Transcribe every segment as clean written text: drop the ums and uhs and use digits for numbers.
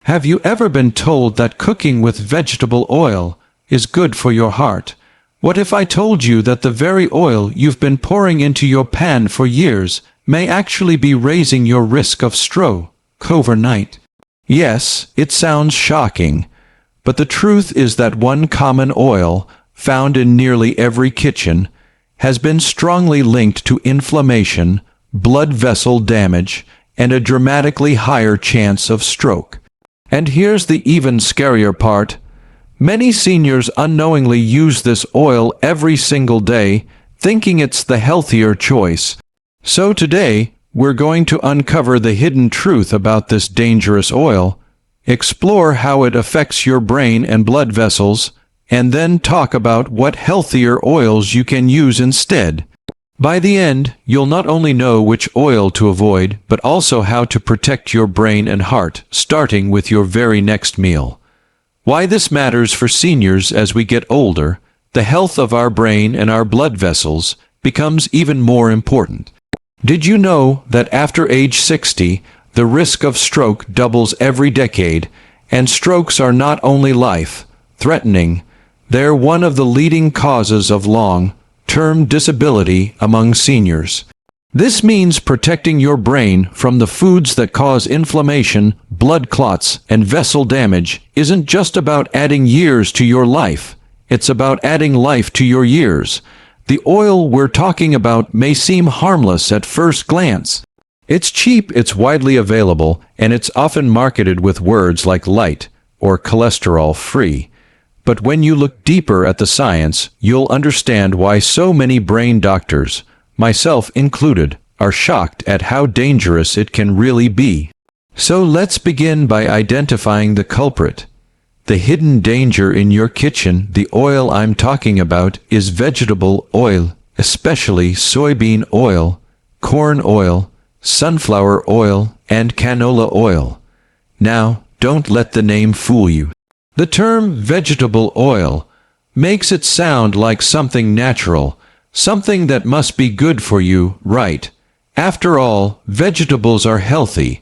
Have you ever been told that cooking with vegetable oil is good for your heart? What if I told you that the very oil you've been pouring into your pan for years may actually be raising your risk of stroke overnight? Yes, it sounds shocking, but the truth is that one common oil, found in nearly every kitchen, has been strongly linked to inflammation, blood vessel damage, and a dramatically higher chance of stroke. And here's the even scarier part. Many seniors unknowingly use this oil every single day, thinking it's the healthier choice. So today, we're going to uncover the hidden truth about this dangerous oil, explore how it affects your brain and blood vessels, and then talk about what healthier oils you can use instead. By the end, you'll not only know which oil to avoid, but also how to protect your brain and heart, starting with your very next meal. Why this matters for seniors as we get older, the health of our brain and our blood vessels becomes even more important. Did you know that after age 60, the risk of stroke doubles every decade, and strokes are not only life-threatening, they're one of the leading causes of long-term disability among seniors. This means protecting your brain from the foods that cause inflammation, blood clots, and vessel damage isn't just about adding years to your life. It's about adding life to your years. The oil we're talking about may seem harmless at first glance. It's cheap, it's widely available, and it's often marketed with words like light or cholesterol-free. But when you look deeper at the science, you'll understand why so many brain doctors, myself included, are shocked at how dangerous it can really be. So let's begin by identifying the culprit. The hidden danger in your kitchen. The oil I'm talking about is vegetable oil, especially soybean oil, corn oil, sunflower oil, and canola oil. Now, don't let the name fool you. The term vegetable oil makes it sound like something natural, something that must be good for you, right? After all, vegetables are healthy.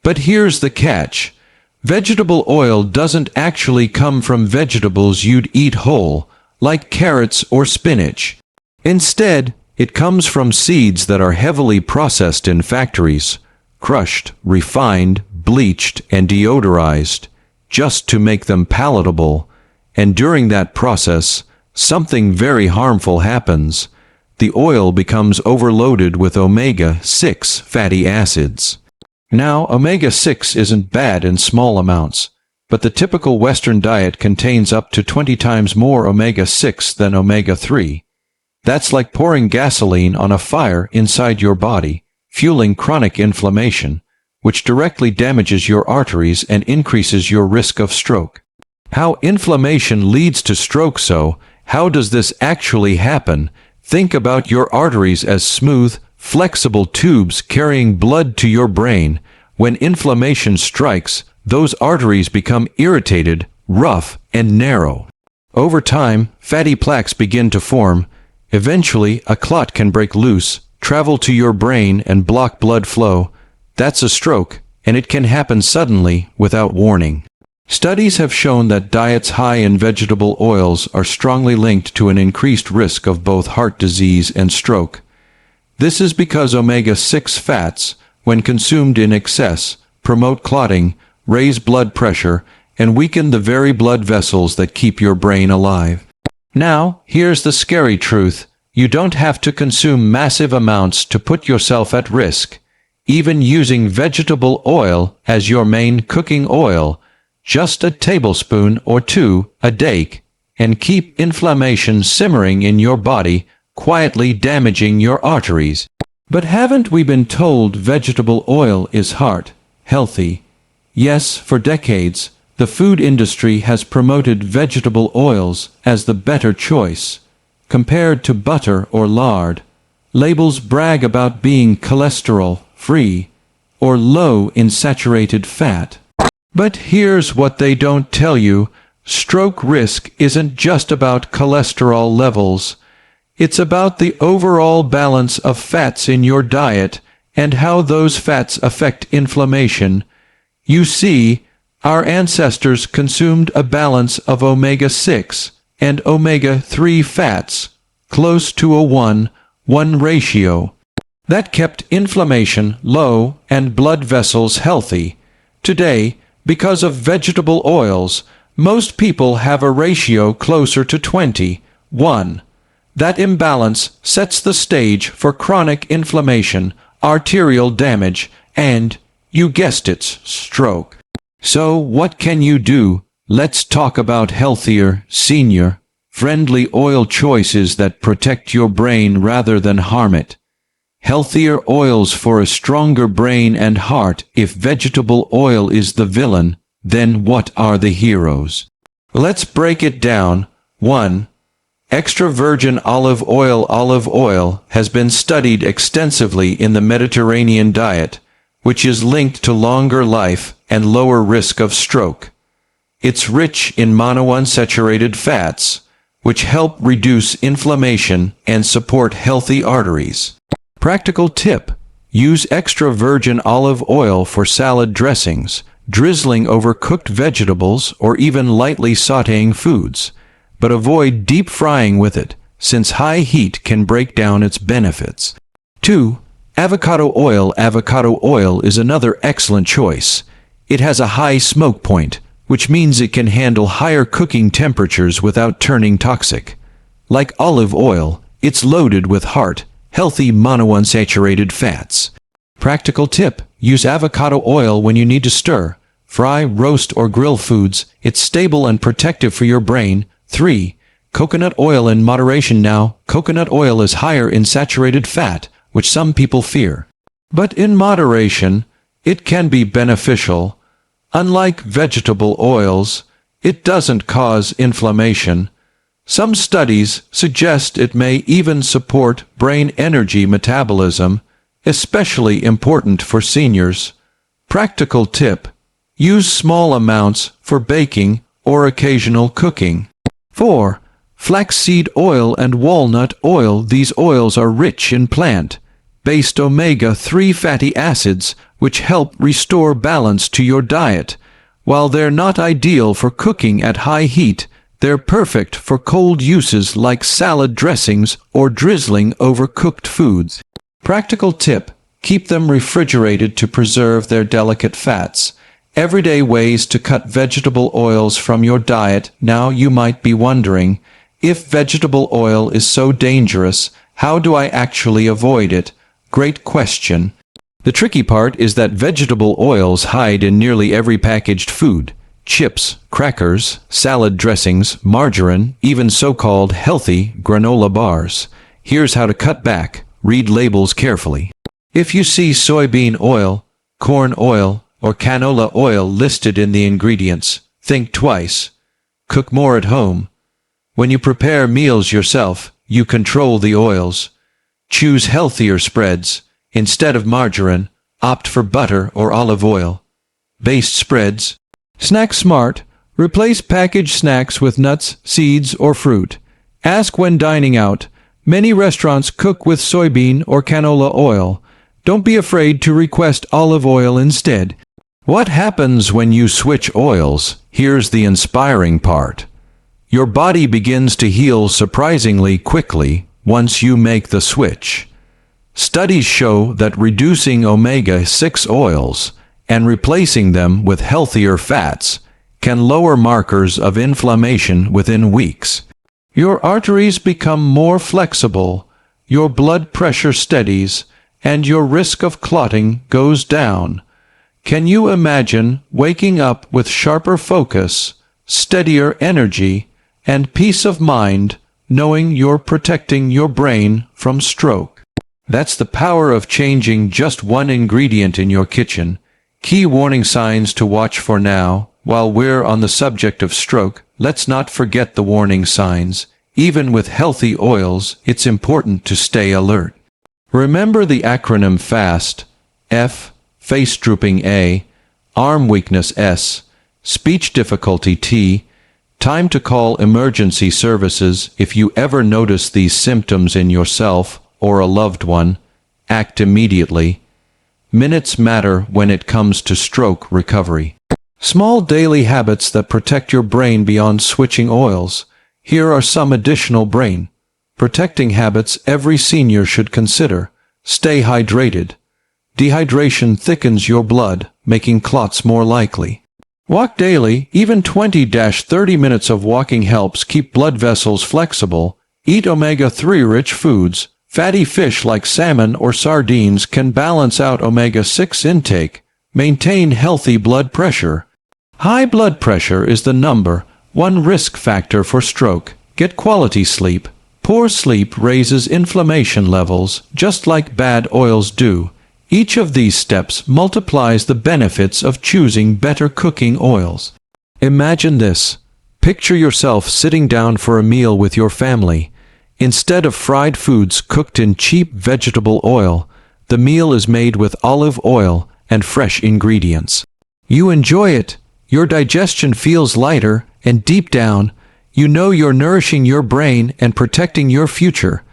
But here's the catch. Vegetable oil doesn't actually come from vegetables you'd eat whole, like carrots or spinach. Instead, it comes from seeds that are heavily processed in factories, crushed, refined, bleached, and deodorized, just to make them palatable. And during that process, something very harmful happens. The oil becomes overloaded with omega-6 fatty acids. Now, omega-6 isn't bad in small amounts, but the typical Western diet contains up to 20 times more omega-6 than omega-3. That's like pouring gasoline on a fire inside your body, fueling chronic inflammation, which directly damages your arteries and increases your risk of stroke. How inflammation leads to stroke. So, how does this actually happen? Think about your arteries as smooth, flexible tubes carrying blood to your brain. When inflammation strikes, those arteries become irritated, rough, and narrow. Over time, fatty plaques begin to form. Eventually, a clot can break loose, travel to your brain, and block blood flow. That's a stroke, and it can happen suddenly, without warning. Studies have shown that diets high in vegetable oils are strongly linked to an increased risk of both heart disease and stroke. This is because omega-6 fats, when consumed in excess, promote clotting, raise blood pressure, and weaken the very blood vessels that keep your brain alive. Now, here's the scary truth. You don't have to consume massive amounts to put yourself at risk. Even using vegetable oil as your main cooking oil, just a tablespoon or two a day, and keep inflammation simmering in your body, quietly damaging your arteries. But haven't we been told vegetable oil is heart healthy? Yes, for decades, the food industry has promoted vegetable oils as the better choice, compared to butter or lard. Labels brag about being cholesterol-free or low in saturated fat. But here's what they don't tell you. Stroke risk isn't just about cholesterol levels. It's about the overall balance of fats in your diet and how those fats affect inflammation. You see, Our ancestors consumed a balance of omega-6 and omega-3 fats, close to a 1:1 ratio. That kept inflammation low and blood vessels healthy. Today, because of vegetable oils, most people have a ratio closer to 20:1. That imbalance sets the stage for chronic inflammation, arterial damage, and, you guessed it, stroke. So what can you do? Let's talk about healthier, senior-friendly oil choices that protect your brain rather than harm it. Healthier oils for a stronger brain and heart. If vegetable oil is the villain, then what are the heroes? Let's break it down. 1. Extra virgin olive oil. Olive oil has been studied extensively in the Mediterranean diet, which is linked to longer life and lower risk of stroke. It's rich in monounsaturated fats, which help reduce inflammation and support healthy arteries. Practical tip: use extra virgin olive oil for salad dressings, drizzling over cooked vegetables, or even lightly sautéing foods. But avoid deep frying with it, since high heat can break down its benefits. 2. Avocado oil. Avocado oil is another excellent choice. It has a high smoke point, which means it can handle higher cooking temperatures without turning toxic. Like olive oil, it's loaded with healthy monounsaturated fats. Practical tip: use avocado oil when you need to stir, fry, roast, or grill foods. It's stable and protective for your brain. 3. Coconut oil in moderation. Now, coconut oil is higher in saturated fat, which some people fear. But in moderation, it can be beneficial. Unlike vegetable oils, it doesn't cause inflammation. Some studies suggest it may even support brain energy metabolism, especially important for seniors. Practical tip: use small amounts for baking or occasional cooking. 4. Flaxseed oil and walnut oil. These oils are rich in plant-based omega-3 fatty acids, which help restore balance to your diet. While they're not ideal for cooking at high heat, they're perfect for cold uses like salad dressings or drizzling over cooked foods. Practical tip: keep them refrigerated to preserve their delicate fats. Everyday ways to cut vegetable oils from your diet. Now you might be wondering, if vegetable oil is so dangerous, how do I actually avoid it? Great question. The tricky part is that vegetable oils hide in nearly every packaged food: chips, crackers, salad dressings, margarine, even so-called healthy granola bars. Here's how to cut back. Read labels carefully. If you see soybean oil, corn oil, or canola oil listed in the ingredients, think twice. Cook more at home. When you prepare meals yourself, you control the oils. Choose healthier spreads. Instead of margarine, opt for butter or olive oil-based spreads. Snack smart. Replace packaged snacks with nuts, seeds, or fruit. Ask when dining out. Many restaurants cook with soybean or canola oil. Don't be afraid to request olive oil instead. What happens when you switch oils? Here's the inspiring part. Your body begins to heal surprisingly quickly once you make the switch. Studies show that reducing omega-6 oils and replacing them with healthier fats can lower markers of inflammation within weeks. Your arteries become more flexible, your blood pressure steadies, and your risk of clotting goes down. Can you imagine waking up with sharper focus, steadier energy, and peace of mind, knowing you're protecting your brain from stroke? That's the power of changing just one ingredient in your kitchen. Key warning signs to watch for now. While we're on the subject of stroke, let's not forget the warning signs. Even with healthy oils, it's important to stay alert. Remember the acronym FAST: F, face drooping; A, arm weakness; S, speech difficulty; T, time to call emergency services. If you ever notice these symptoms in yourself or a loved one, act immediately. Minutes matter when it comes to stroke recovery. Small daily habits that protect your brain beyond switching oils. Here are some additional brain protecting habits every senior should consider. Stay hydrated. Dehydration thickens your blood, making clots more likely. Walk daily. Even 20-30 minutes of walking helps keep blood vessels flexible. Eat omega-3 rich foods. Fatty fish like salmon or sardines can balance out omega-6 intake. Maintain healthy blood pressure. High blood pressure is the #1 risk factor for stroke. Get quality sleep. Poor sleep raises inflammation levels, just like bad oils do. Each of these steps multiplies the benefits of choosing better cooking oils. Imagine this. Picture yourself sitting down for a meal with your family. Instead of fried foods cooked in cheap vegetable oil, the meal is made with olive oil and fresh ingredients. You enjoy it. Your digestion feels lighter, and deep down, you know you're nourishing your brain and protecting your future.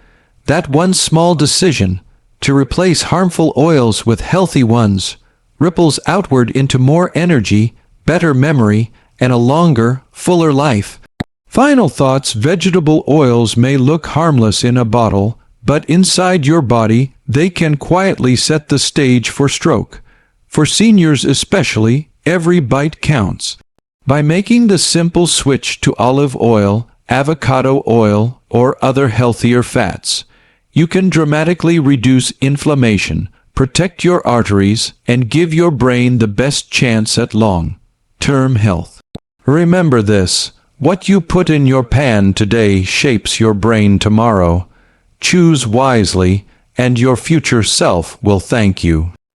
That one small decision, to replace harmful oils with healthy ones, ripples outward into more energy, better memory, and a longer, fuller life. Final thoughts. Vegetable oils may look harmless in a bottle, but inside your body, they can quietly set the stage for stroke. For seniors especially, every bite counts. By making the simple switch to olive oil, avocado oil, or other healthier fats, you can dramatically reduce inflammation, protect your arteries, and give your brain the best chance at long-term health. Remember this: what you put in your pan today shapes your brain tomorrow. Choose wisely, and your future self will thank you.